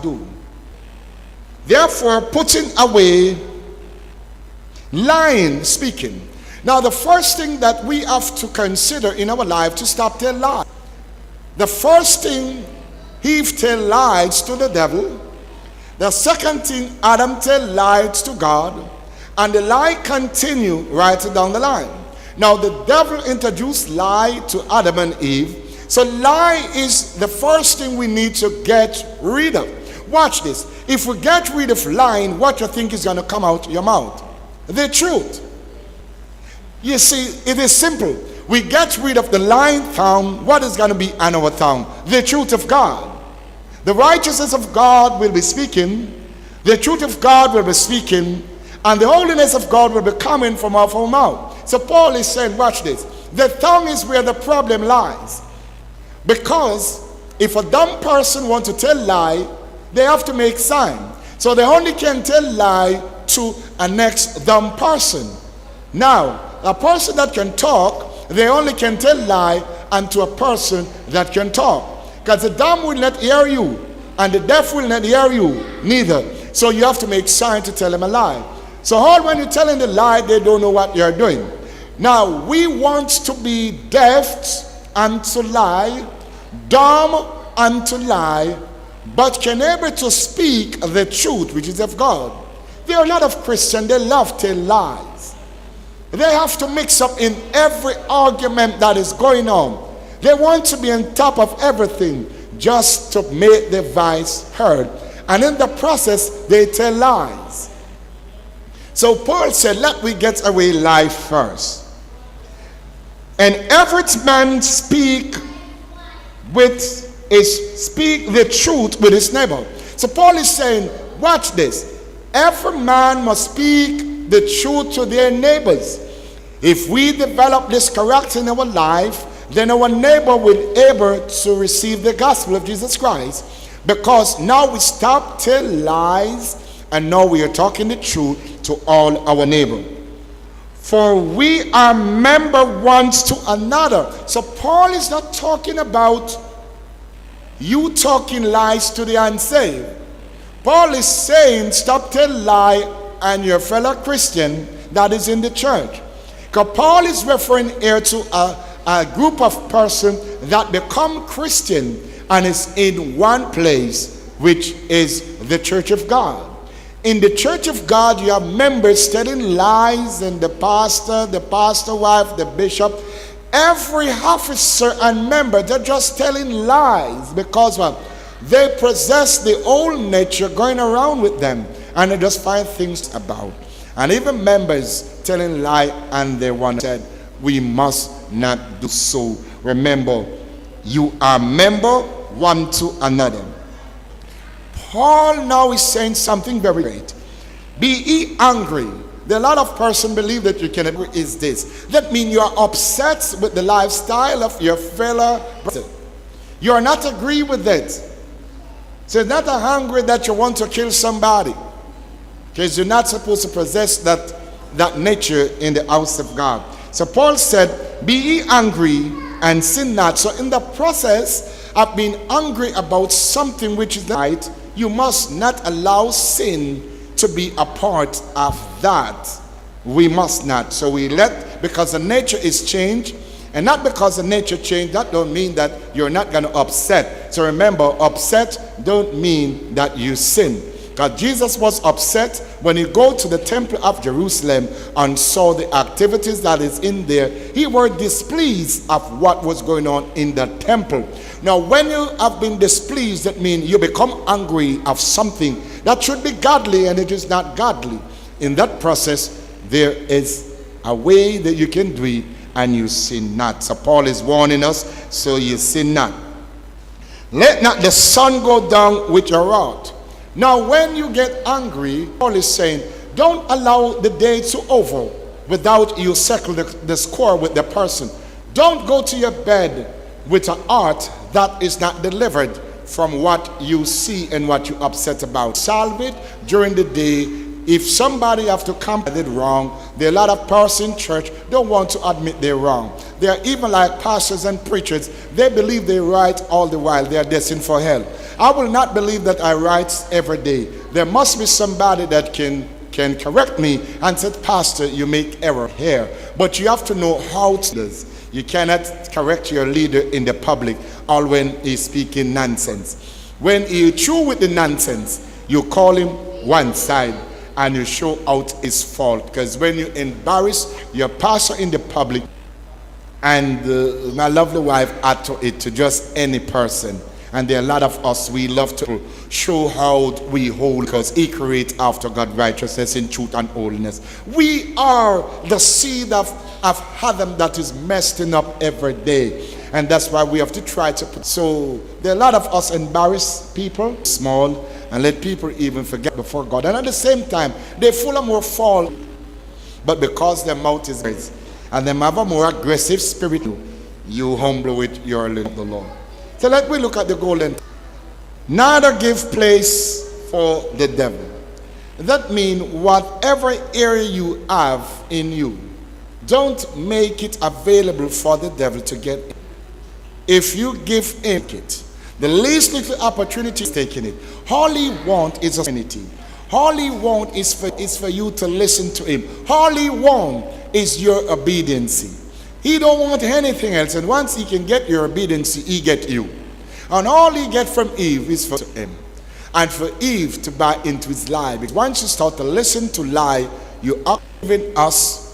do. Therefore, putting away lying, speaking. Now, the first thing that we have to consider in our life to stop telling lies. The first thing, Eve tell lies to the devil. The second thing, Adam tell lies to God. And the lie continue right down the line. Now, the devil introduced lie to Adam and Eve. So lie is the first thing we need to get rid of. Watch this. If we get rid of lying, what you think is going to come out your mouth? The truth. You see, it is simple. We get rid of the lying tongue. What is going to be on our tongue? The truth of God. The righteousness of God will be speaking. The truth of God will be speaking. And the holiness of God will be coming from our mouth. So Paul is saying, watch this. The tongue is where the problem lies. Because if a dumb person wants to tell lie, they have to make sign. So they only can tell lie to a next dumb person. Now, a person that can talk, they only can tell lie and to a person that can talk. Because the dumb will not hear you, and the deaf will not hear you neither. So you have to make sign to tell them a lie. So all when you're telling the lie, they don't know what you're doing. Now, we want to be deaf and to lie, dumb and to lie, but can able to speak the truth, which is of God. There are a lot of Christians, they love to tell lies. They have to mix up in every argument that is going on. They want to be on top of everything just to make their voice heard. And in the process, they tell lies. So Paul said, let me get away lie first. And every man speak the truth with his neighbor. So Paul is saying, watch this. Every man must speak the truth to their neighbors. If we develop this character in our life, then our neighbor will be able to receive the gospel of Jesus Christ. Because now we stop telling lies, and now we are talking the truth to all our neighbors. For we are member one to another. So Paul is not talking about you talking lies to the unsaved. Paul is saying stop telling lie and your fellow Christian that is in the church. Because Paul is referring here to a group of persons that become Christian and is in one place, which is the church of God. In the church of God, you have members telling lies, and the pastor wife, the bishop, every officer and member, they're just telling lies because they possess the old nature going around with them, and they just find things about. And even members telling lie, and they want said, we must not do so. Remember, you are member one to another. Paul now is saying something very great. Be ye angry. There are a lot of persons believe that you can agree is this. That means you are upset with the lifestyle of your fellow brother. You are not agree with it. So it's not angry that you want to kill somebody, because you're not supposed to possess that nature in the house of God. So Paul said, be ye angry and sin not. So in the process of being angry about something which is right, you must not allow sin to be a part of that. We must not. So we because the nature is changed, and not because the nature changed, that don't mean that you're not going to upset. So remember, upset don't mean that you sin. Because Jesus was upset when he go to the temple of Jerusalem and saw the activities that is in there. He was displeased of what was going on in the temple. Now, when you have been displeased, that means you become angry of something that should be godly and it is not godly. In that process, there is a way that you can do it and you sin not. So Paul is warning us, so you sin not. Let not the sun go down with your wrath. Now, when you get angry, Paul is saying, don't allow the day to over without you settle the score with the person. Don't go to your bed with an heart that is not delivered from what you see and what you're upset about. Solve it during the day. If somebody have to come and did wrong, there are a lot of persons in church don't want to admit they're wrong. They are even like pastors and preachers. They believe they're right all the while. They are destined for hell. I will not believe that I write every day. There must be somebody that can correct me and said, Pastor, you make error here. But you have to know how to do this. You cannot correct your leader in the public or when he's speaking nonsense. When you're through with the nonsense, you call him one side and you show out his fault. Because when you embarrass your pastor in the public, and my lovely wife add to it to just any person, and there are a lot of us, we love to show how we hold, because he creates after God righteousness in truth and holiness. We are the seed of Adam that is messing up every day. And that's why we have to try to put. So there are a lot of us embarrass people, small, and let people even forget before God. And at the same time, they full of more fall. But because their mouth is raised, and them have a more aggressive spirit, you humble with your little Lord. So let me look at the golden. Neither give place for the devil. That means whatever area you have in you, don't make it available for the devil to get in. If you give him it, the least little opportunity is taking it. All he wants is a opportunity. All he wants is for you to listen to him. All he wants is your obedience. He don't want anything else. And once he can get your obedience, he get you. And all he get from Eve is for him. And for Eve to buy into his lie. Because once you start to listen to lie, you are giving us